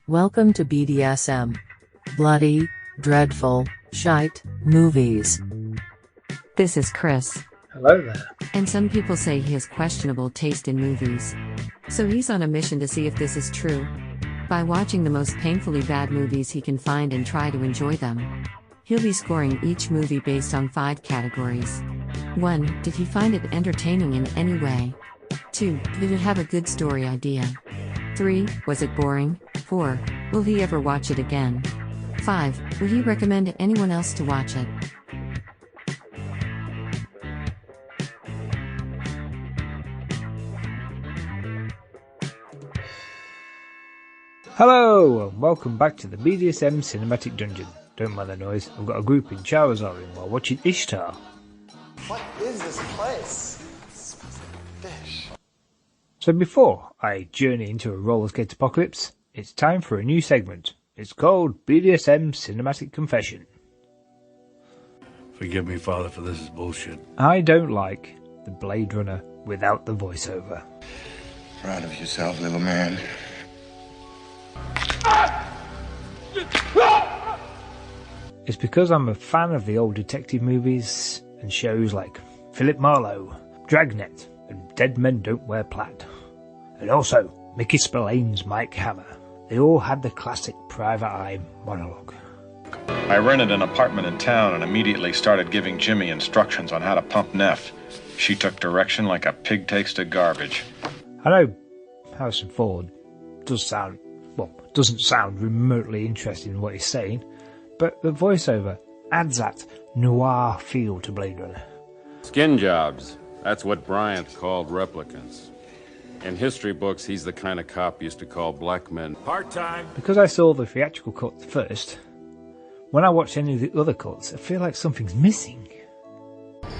Welcome to BDSM. Bloody, dreadful, shite, movies. This is Chris. Hello there. And some people say he has questionable taste in movies. So he's on a mission to see if this is true. By watching the most painfully bad movies he can find and try to enjoy them. He'll be scoring each movie based on 5 categories. 1. Did he find it entertaining in any way? 2. Did it have a good story idea? 3. Was it boring? 4. Will he ever watch it again? 5. Would he recommend anyone else to watch it? Hello, and welcome back to the BDSM Cinematic Dungeon. Don't mind the noise, I've got a group in Charizard while watching Ishtar. What is this place? It smells like fish. So before I journey into a roller skate apocalypse, it's time for a new segment. It's called BDSM Cinematic Confession. Forgive me, Father, for this is bullshit. I don't like the Blade Runner without the voiceover. Proud of yourself, little man. It's because I'm a fan of the old detective movies and shows like Philip Marlowe, Dragnet, and Dead Men Don't Wear Plaid. And also Mickey Spillane's Mike Hammer. They all had the classic Private Eye monologue. I rented an apartment in town and immediately started giving Jimmy instructions on how to pump Neff. She took direction like a pig takes to garbage. I know Harrison Ford doesn't sound remotely interested in what he's saying, but the voiceover adds that noir feel to Blade Runner. Skin jobs. That's what Bryant called replicants. In history books, he's the kind of cop used to call black men part-time. Because I saw the theatrical cut first, when I watch any of the other cuts, I feel like something's missing.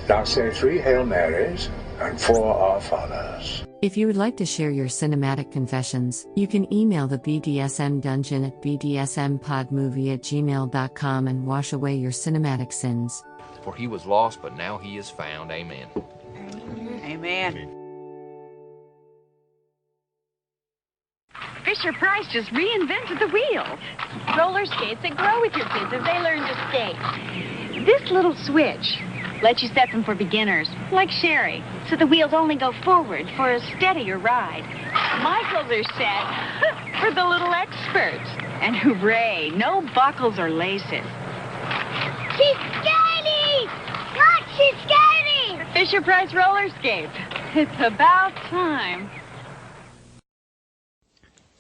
Now say 3 Hail Marys and 4 Our Fathers. If you would like to share your cinematic confessions, you can email the BDSM Dungeon at bdsmpodmovie@gmail.com and wash away your cinematic sins. For he was lost, but now he is found. Amen. Amen. Fisher-Price just reinvented the wheel. Roller skates that grow with your kids as they learn to skate. This little switch lets you set them for beginners, like Sherry, so the wheels only go forward for a steadier ride. Michael's are set for the little experts. And hooray, no buckles or laces. She's skating! Look, she's skating! Fisher-Price roller skates. It's about time.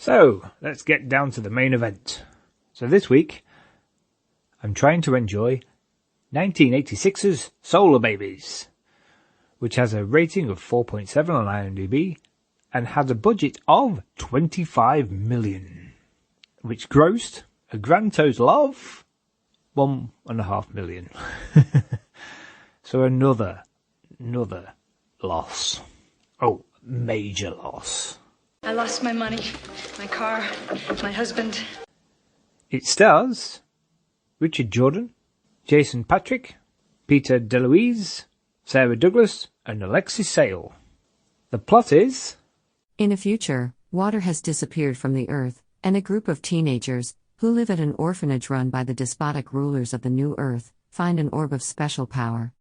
So, let's get down to the main event. So this week, I'm trying to enjoy 1986's Solarbabies, which has a rating of 4.7 on IMDb and has a budget of 25 million, which grossed a grand total of 1.5 million. So another loss. Oh, major loss. I lost my money, my car, my husband. It stars Richard Jordan, Jason Patrick, Peter DeLuise, Sarah Douglas, and Alexis Sale. The plot is... In a future, water has disappeared from the Earth, and a group of teenagers, who live at an orphanage run by the despotic rulers of the New Earth, find an orb of special power.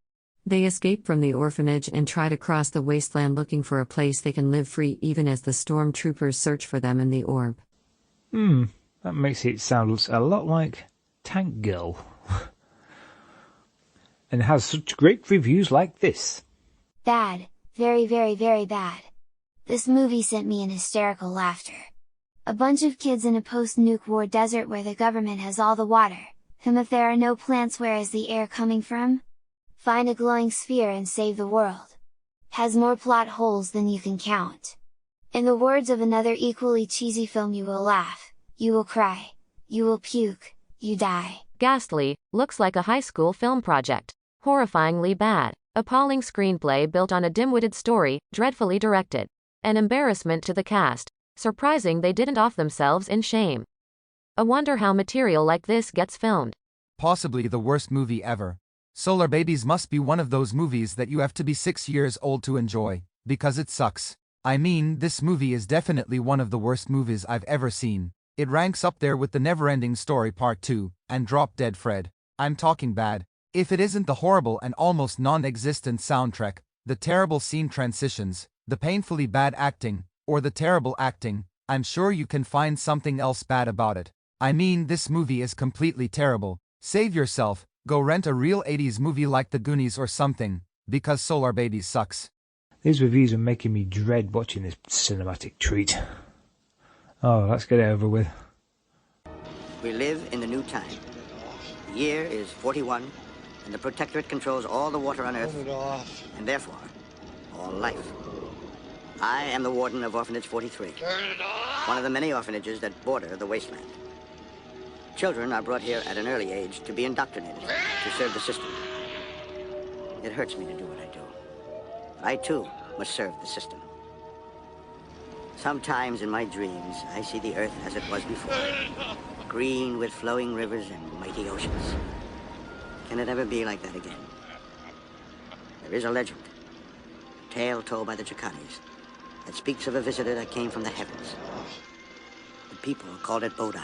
They escape from the orphanage and try to cross the wasteland looking for a place they can live free even as the stormtroopers search for them in the orb. That makes it sound a lot like Tank Girl. And has such great reviews like this. Bad. Very, very, very bad. This movie sent me in hysterical laughter. A bunch of kids in a post-nuke war desert where the government has all the water. If there are no plants, where is the air coming from? Find a glowing sphere and save the world. Has more plot holes than you can count. In the words of another equally cheesy film, you will laugh, you will cry, you will puke, you die. Ghastly, looks like a high school film project. Horrifyingly bad, appalling screenplay built on a dim-witted story, dreadfully directed. An embarrassment to the cast, surprising they didn't off themselves in shame. I wonder how material like this gets filmed. Possibly the worst movie ever. Solarbabies must be one of those movies that you have to be 6 years old to enjoy, because it sucks. I mean, this movie is definitely one of the worst movies I've ever seen. It ranks up there with The Neverending Story Part 2 and Drop Dead Fred. I'm talking bad. If it isn't the horrible and almost non-existent soundtrack, the terrible scene transitions, the painfully bad acting, or the terrible acting, I'm sure you can find something else bad about it. I mean, this movie is completely terrible. Save yourself, go rent a real 80s movie like The Goonies or something, because Solarbabies sucks. These reviews are making me dread watching this cinematic treat. Oh, let's get it over with. We live in the new time. The year is 41, and the Protectorate controls all the water on Earth, and therefore, all life. I am the warden of Orphanage 43, one of the many orphanages that border the wasteland. Children are brought here at an early age to be indoctrinated, to serve the system. It hurts me to do what I do. But I, too, must serve the system. Sometimes in my dreams, I see the Earth as it was before, green with flowing rivers and mighty oceans. Can it ever be like that again? There is a legend, a tale told by the Chicanis, that speaks of a visitor that came from the heavens. The people called it Bodai.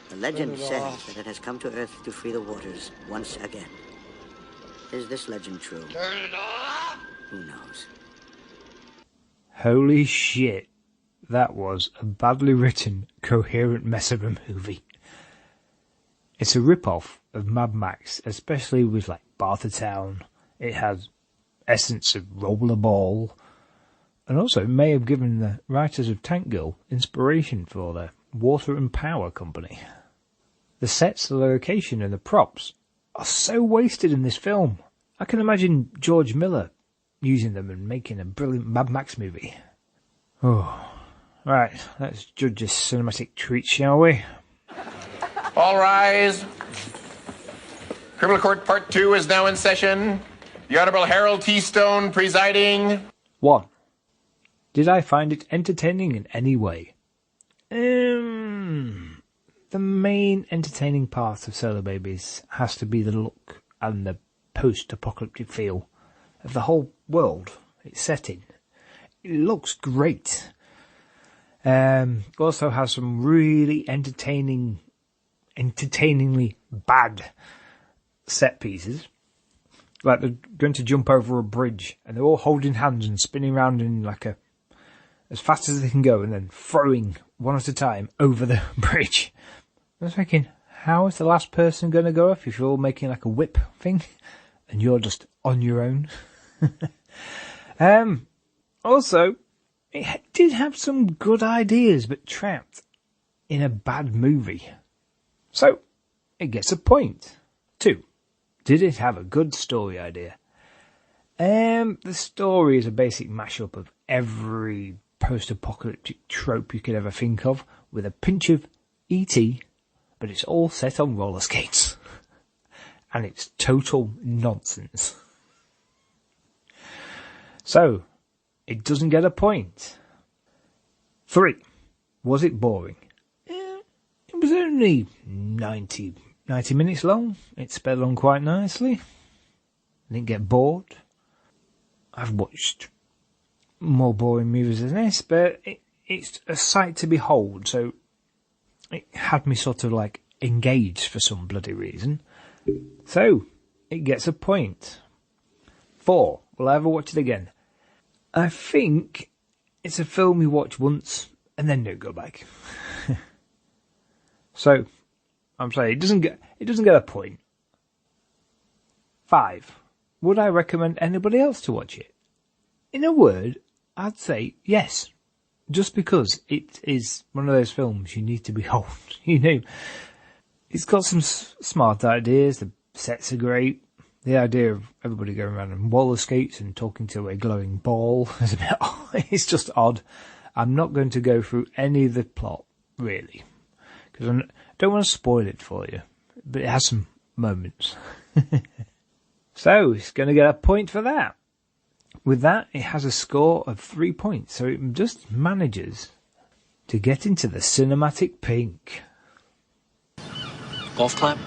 The legend says that it has come to Earth to free the waters once again. Is this legend true? Who knows? Holy shit. That was a badly written, coherent mess of a movie. It's a rip-off of Mad Max, especially with like Bartertown. It has essence of Rollerball. And also it may have given the writers of Tank Girl inspiration for their water and power company. The sets, the location and the props are so wasted in this film. I can imagine George Miller using them and making a brilliant Mad Max movie. Oh, right, let's judge this cinematic treat, shall we? All rise. Criminal Court Part 2 is now in session. The Honorable Harold T. Stone presiding. 1. Did I find it entertaining in any way? The main entertaining part of Solarbabies has to be the look and the post-apocalyptic feel of the whole world it's set in. It looks great. Also has some really entertainingly bad set pieces. Like they're going to jump over a bridge and they're all holding hands and spinning around in like as fast as they can go and then throwing one at a time over the bridge. I was thinking, how is the last person going to go off if you're all making like a whip thing and you're just on your own? Also, it did have some good ideas, but trapped in a bad movie. So, it gets a point. 2. Did it have a good story idea? The story is a basic mashup of every post-apocalyptic trope you could ever think of, with a pinch of E.T., but it's all set on roller skates. And it's total nonsense. So, it doesn't get a point. 3. Was it boring? It was only 90 minutes long. It sped on quite nicely. I didn't get bored. I've watched more boring movies than this, but it's a sight to behold, so it had me sort of like engaged for some bloody reason. So, it gets a point. 4. Will I ever watch it again? I think it's a film you watch once and then don't go back. So, I'm saying it doesn't get a point. 5. Would I recommend anybody else to watch it? In a word, I'd say yes. Just because it is one of those films you need to behold. You know, it's got some smart ideas, the sets are great. The idea of everybody going around on roller skates and talking to a glowing ball is a bit, it's just odd. I'm not going to go through any of the plot, really. Because I don't want to spoil it for you. But it has some moments. So, it's going to get a point for that. With that, it has a score of 3 points. So it just manages to get into the cinematic pink. Golf clap?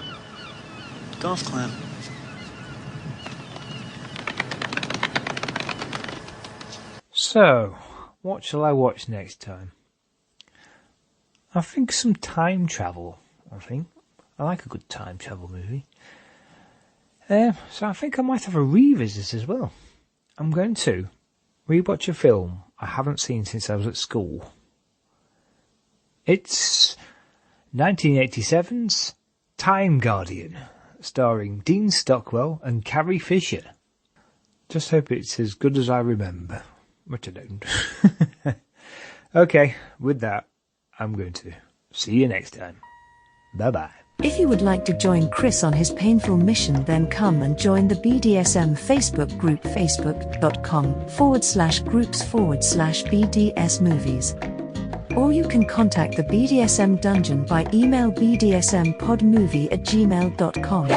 Golf clap. So, what shall I watch next time? I think some time travel. I like a good time travel movie. So I think I might have a revisit as well. I'm going to rewatch a film I haven't seen since I was at school. It's 1987's Time Guardian, starring Dean Stockwell and Carrie Fisher. Just hope it's as good as I remember, which I don't. Okay, with that, I'm going to see you next time. Bye-bye. If you would like to join Chris on his painful mission, then come and join the BDSM Facebook group, facebook.com/groups/BDS movies. Or you can contact the BDSM Dungeon by email bdsmpodmovie@gmail.com.